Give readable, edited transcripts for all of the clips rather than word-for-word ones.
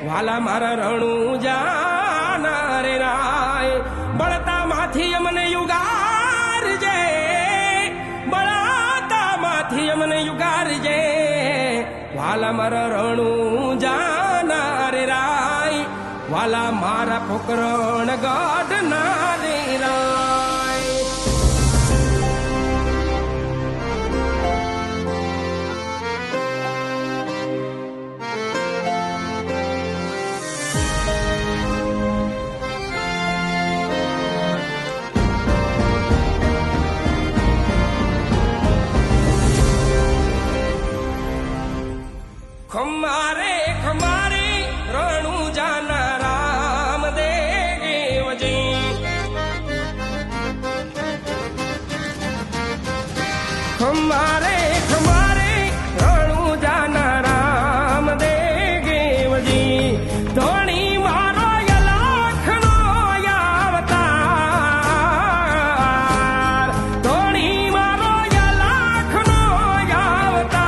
વાલા મારા રણું જાના રે રાય બળતા માંથી અમને યુગારજે બળતા માંથી અમને યુગારજે વાલા મારા રણું જાના રે રાય વાલા મારા પોકરણ ગઢના રે રાય ખમારે ખમારે રણું જાના રામદેવજી ખમારે ખમારે રણું જાના રામદેવજી ધોણી મારો યલાખનો અવતાર ધોણી મારો યલાખનો અવતાર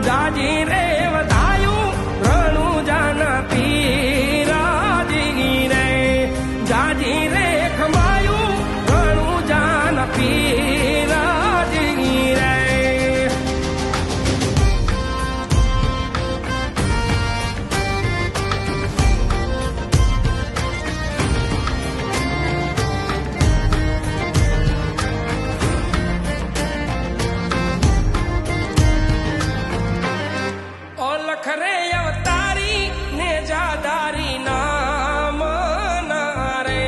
જાજી રે વધાયું રણું જાના પીરાજી રે જાજી રે ખમાયું રણું જાના પીરાજી રે ઓલખ રે અવતારી ને જાદારી નામ ના રે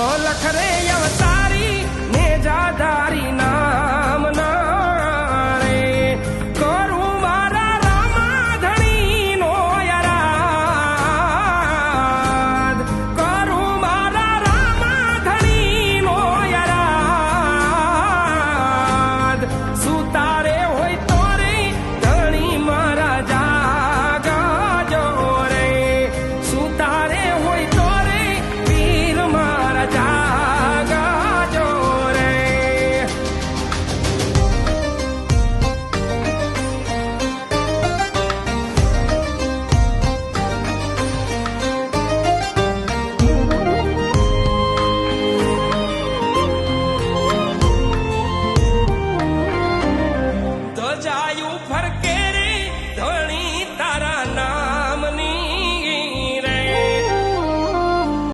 ઓલખ રે